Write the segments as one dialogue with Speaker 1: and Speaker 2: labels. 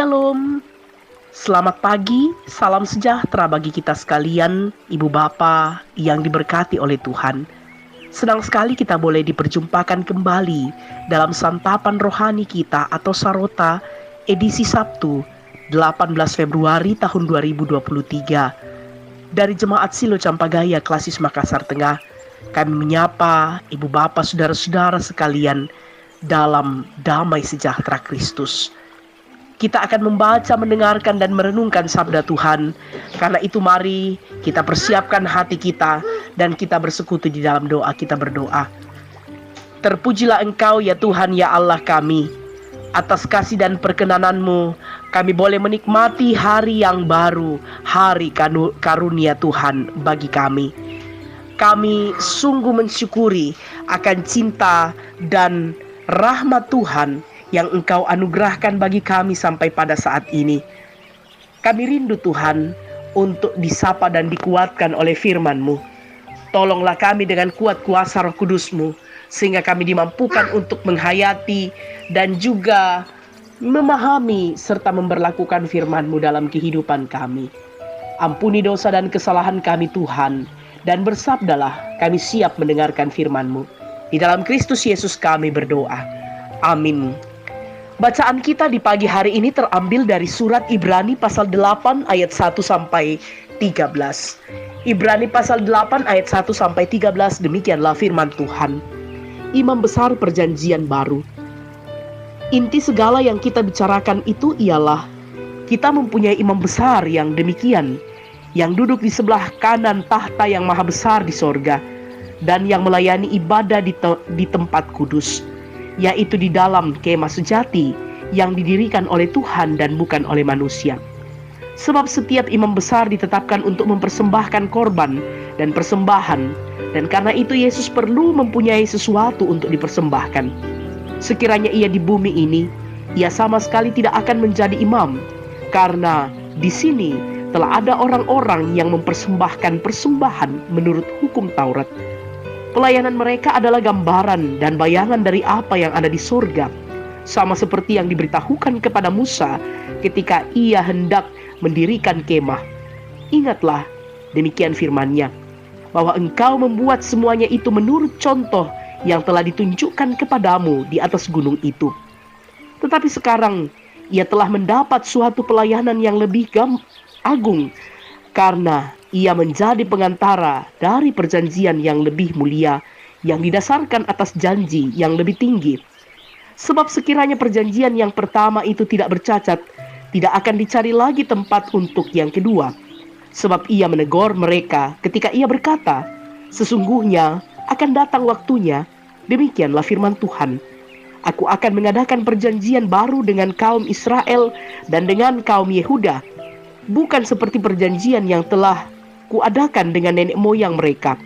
Speaker 1: Shalom, selamat pagi, salam sejahtera bagi kita sekalian, Ibu Bapa yang diberkati oleh Tuhan. Senang sekali kita boleh diperjumpakan kembali dalam santapan rohani kita atau Sarota edisi Sabtu 18 Februari tahun 2023. Dari Jemaat Silo Campagaya Klasis Makassar Tengah, kami menyapa Ibu Bapa saudara-saudara sekalian dalam damai sejahtera Kristus. Kita akan membaca, mendengarkan, dan merenungkan sabda Tuhan. Karena itu mari kita persiapkan hati kita dan kita bersekutu di dalam doa. Kita berdoa. Terpujilah Engkau ya Tuhan ya Allah kami. Atas kasih dan perkenanan-Mu kami boleh menikmati hari yang baru, hari karunia Tuhan bagi kami. Kami sungguh mensyukuri akan cinta dan rahmat Tuhan yang Engkau anugerahkan bagi kami sampai pada saat ini. Kami rindu Tuhan untuk disapa dan dikuatkan oleh firman-Mu. Tolonglah kami dengan kuat kuasa Roh Kudus-Mu, sehingga kami dimampukan untuk menghayati dan juga memahami serta memberlakukan firman-Mu dalam kehidupan kami. Ampuni dosa dan kesalahan kami Tuhan, dan bersabdalah kami siap mendengarkan firman-Mu. Di dalam Kristus Yesus kami berdoa. Amin. Bacaan kita di pagi hari ini terambil dari surat Ibrani pasal 8 ayat 1 sampai 13. Ibrani pasal 8 ayat 1 sampai 13, demikianlah firman Tuhan. Imam besar perjanjian baru. Inti segala yang kita bicarakan itu ialah kita mempunyai imam besar yang demikian, yang duduk di sebelah kanan tahta yang maha besar di sorga, dan yang melayani ibadah di tempat kudus, yaitu di dalam kemah sejati yang didirikan oleh Tuhan dan bukan oleh manusia. Sebab setiap imam besar ditetapkan untuk mempersembahkan korban dan persembahan, dan karena itu Yesus perlu mempunyai sesuatu untuk dipersembahkan. Sekiranya ia di bumi ini, ia sama sekali tidak akan menjadi imam, karena di sini telah ada orang-orang yang mempersembahkan persembahan menurut hukum Taurat. Pelayanan mereka adalah gambaran dan bayangan dari apa yang ada di surga, sama seperti yang diberitahukan kepada Musa ketika ia hendak mendirikan kemah. Ingatlah, demikian firman-Nya, bahwa engkau membuat semuanya itu menurut contoh yang telah ditunjukkan kepadamu di atas gunung itu. Tetapi sekarang ia telah mendapat suatu pelayanan yang lebih agung, karena ia menjadi pengantara dari perjanjian yang lebih mulia, yang didasarkan atas janji yang lebih tinggi. Sebab sekiranya perjanjian yang pertama itu tidak bercacat, tidak akan dicari lagi tempat untuk yang kedua. Sebab ia menegur mereka ketika ia berkata, sesungguhnya akan datang waktunya, demikianlah firman Tuhan, aku akan mengadakan perjanjian baru dengan kaum Israel dan dengan kaum Yehuda, bukan seperti perjanjian yang telah kuadakan dengan nenek moyang mereka,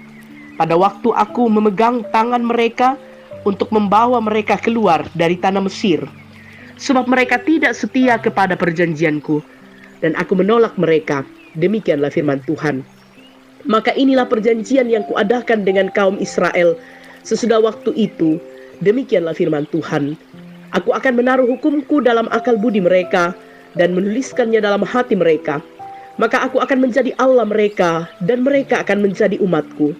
Speaker 1: pada waktu aku memegang tangan mereka untuk membawa mereka keluar dari tanah Mesir. Sebab mereka tidak setia kepada perjanjianku, dan aku menolak mereka. Demikianlah firman Tuhan. Maka inilah perjanjian yang kuadakan dengan kaum Israel sesudah waktu itu. Demikianlah firman Tuhan. Aku akan menaruh hukumku dalam akal budi mereka, dan menuliskannya dalam hati mereka. Maka aku akan menjadi Allah mereka, dan mereka akan menjadi umatku.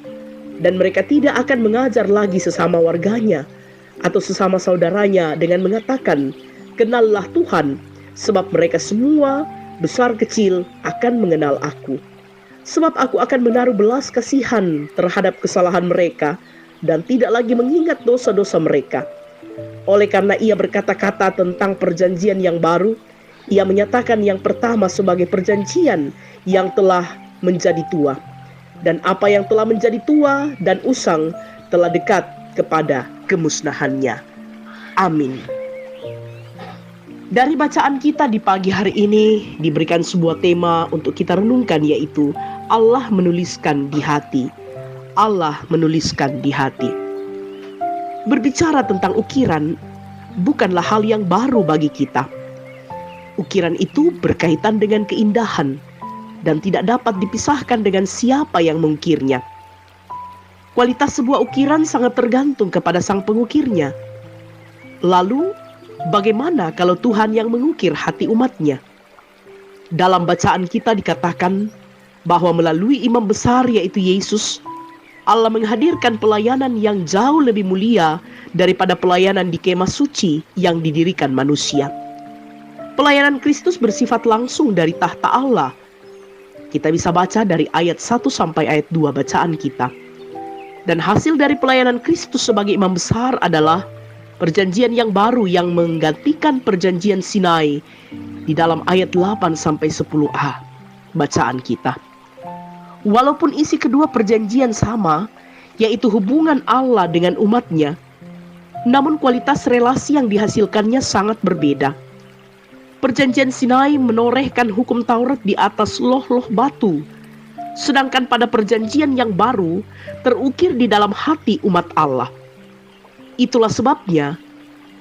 Speaker 1: Dan mereka tidak akan mengajar lagi sesama warganya, atau sesama saudaranya dengan mengatakan, kenallah Tuhan, sebab mereka semua, besar kecil, akan mengenal aku. Sebab aku akan menaruh belas kasihan terhadap kesalahan mereka, dan tidak lagi mengingat dosa-dosa mereka. Oleh karena ia berkata-kata tentang perjanjian yang baru, ia menyatakan yang pertama sebagai perjanjian yang telah menjadi tua. Dan apa yang telah menjadi tua dan usang telah dekat kepada kemusnahannya. Amin. Dari bacaan kita di pagi hari ini diberikan sebuah tema untuk kita renungkan, yaitu Allah menuliskan di hati. Allah menuliskan di hati. Berbicara tentang ukiran bukanlah hal yang baru bagi kita. Ukiran itu berkaitan dengan keindahan dan tidak dapat dipisahkan dengan siapa yang mengukirnya. Kualitas sebuah ukiran sangat tergantung kepada sang pengukirnya. Lalu, Bagaimana kalau Tuhan yang mengukir hati umatnya? Dalam bacaan kita dikatakan bahwa melalui imam besar yaitu Yesus, Allah menghadirkan pelayanan yang jauh lebih mulia daripada pelayanan di kemah suci yang didirikan manusia. Pelayanan Kristus bersifat langsung dari tahta Allah. Kita bisa baca dari ayat 1 sampai ayat 2 bacaan kita. Dan hasil dari pelayanan Kristus sebagai imam besar adalah perjanjian yang baru yang menggantikan perjanjian Sinai di dalam ayat 8 sampai 10a bacaan kita. Walaupun isi kedua perjanjian sama, yaitu hubungan Allah dengan umatnya, namun kualitas relasi yang dihasilkannya sangat berbeda. Perjanjian Sinai menorehkan hukum Taurat di atas loh-loh batu, sedangkan pada perjanjian yang baru terukir di dalam hati umat Allah. Itulah sebabnya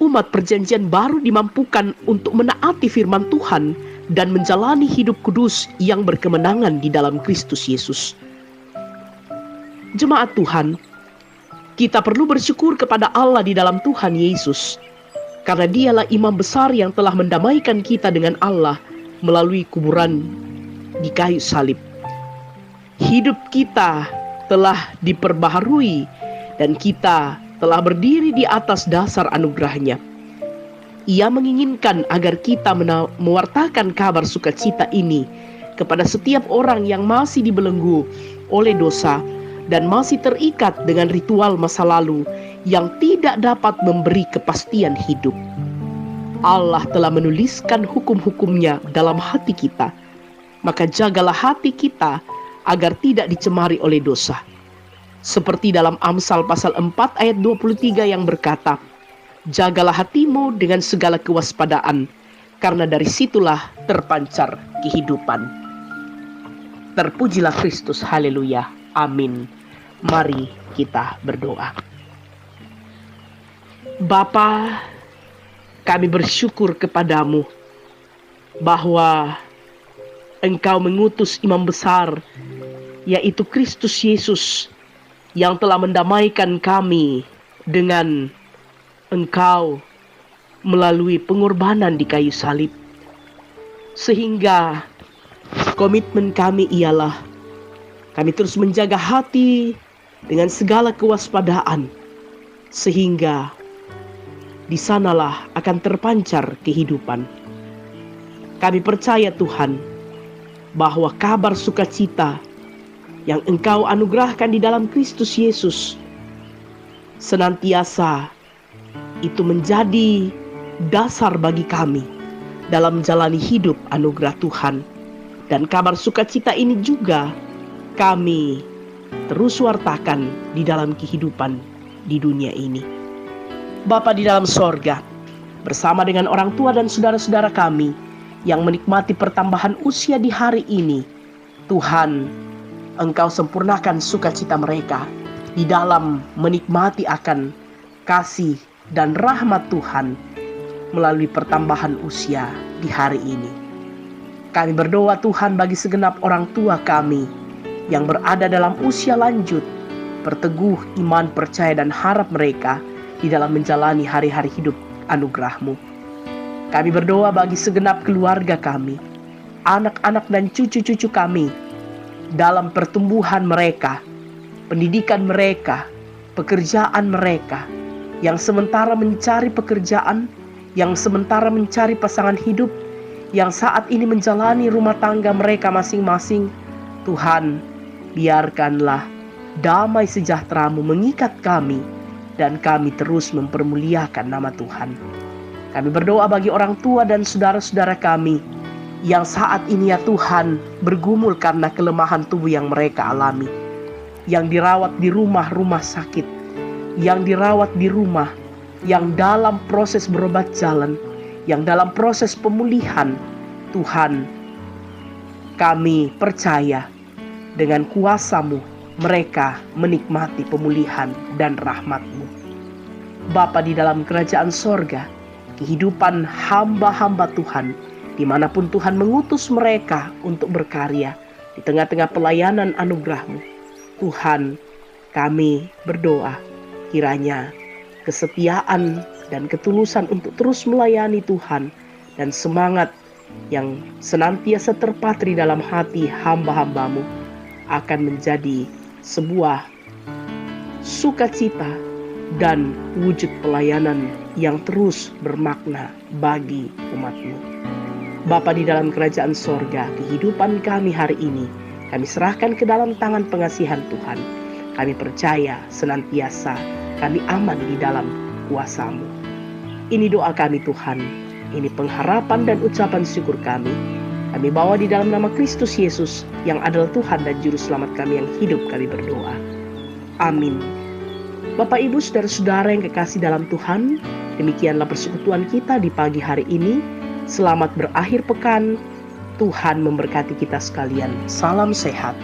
Speaker 1: umat perjanjian baru dimampukan untuk menaati firman Tuhan dan menjalani hidup kudus yang berkemenangan di dalam Kristus Yesus. Jemaat Tuhan, kita perlu bersyukur kepada Allah di dalam Tuhan Yesus, karena Dialah imam besar yang telah mendamaikan kita dengan Allah melalui kuburan di kayu salib. Hidup kita telah diperbaharui dan kita telah berdiri di atas dasar anugerah-Nya. Ia menginginkan agar kita mewartakan kabar sukacita ini kepada setiap orang yang masih dibelenggu oleh dosa dan masih terikat dengan ritual masa lalu yang tidak dapat memberi kepastian hidup. Allah telah menuliskan hukum-hukum-Nya dalam hati kita, maka jagalah hati kita agar tidak dicemari oleh dosa. Seperti dalam Amsal pasal 4 ayat 23 yang berkata, jagalah hatimu dengan segala kewaspadaan, karena dari situlah terpancar kehidupan. Terpujilah Kristus, haleluya, amin. Mari kita berdoa. Bapa, kami bersyukur kepadamu bahwa Engkau mengutus imam besar, yaitu Kristus Yesus, yang telah mendamaikan kami dengan Engkau melalui pengorbanan di kayu salib. Sehingga komitmen kami ialah kami terus menjaga hati dengan segala kewaspadaan, sehingga di sanalah akan terpancar kehidupan. Kami percaya Tuhan bahwa kabar sukacita yang Engkau anugerahkan di dalam Kristus Yesus senantiasa itu menjadi dasar bagi kami dalam menjalani hidup anugerah Tuhan. Dan kabar sukacita ini juga kami terus wartakan di dalam kehidupan di dunia ini. Bapa di dalam sorga, bersama dengan orang tua dan saudara-saudara kami yang menikmati pertambahan usia di hari ini, Tuhan, Engkau sempurnakan sukacita mereka di dalam menikmati akan kasih dan rahmat Tuhan melalui pertambahan usia di hari ini. Kami berdoa Tuhan bagi segenap orang tua kami yang berada dalam usia lanjut, perteguh iman, percaya dan harap mereka di dalam menjalani hari-hari hidup anugerah-Mu. Kami berdoa bagi segenap keluarga kami, anak-anak dan cucu-cucu kami dalam pertumbuhan mereka, pendidikan mereka, pekerjaan mereka, yang sementara mencari pekerjaan, yang sementara mencari pasangan hidup, yang saat ini menjalani rumah tangga mereka masing-masing. Tuhan, biarkanlah damai sejahtera-Mu mengikat kami, dan kami terus mempermuliakan nama Tuhan. Kami berdoa bagi orang tua dan saudara-saudara kami yang saat ini ya Tuhan bergumul karena kelemahan tubuh yang mereka alami, yang dirawat di rumah-rumah sakit, yang dirawat di rumah, yang dalam proses berobat jalan, yang dalam proses pemulihan. Tuhan, kami percaya dengan kuasa-Mu mereka menikmati pemulihan dan rahmat-Mu. Bapa di dalam kerajaan sorga, kehidupan hamba-hamba Tuhan, dimanapun Tuhan mengutus mereka untuk berkarya di tengah-tengah pelayanan anugerah-Mu, Tuhan, kami berdoa kiranya kesetiaan dan ketulusan untuk terus melayani Tuhan, dan semangat yang senantiasa terpatri dalam hati hamba-hambamu akan menjadi sebuah sukacita dan wujud pelayanan yang terus bermakna bagi umatmu. Bapa di dalam kerajaan sorga, kehidupan kami hari ini kami serahkan ke dalam tangan pengasihan Tuhan. Kami percaya senantiasa kami aman di dalam kuasa-Mu. Ini doa kami Tuhan, ini pengharapan dan ucapan syukur kami. Kami bawa di dalam nama Kristus Yesus yang adalah Tuhan dan Juru Selamat kami yang hidup, kami berdoa. Amin. Bapak, Ibu, saudara-saudara yang kekasih dalam Tuhan, demikianlah persekutuan kita di pagi hari ini. Selamat berakhir pekan. Tuhan memberkati kita sekalian. Salam sehat.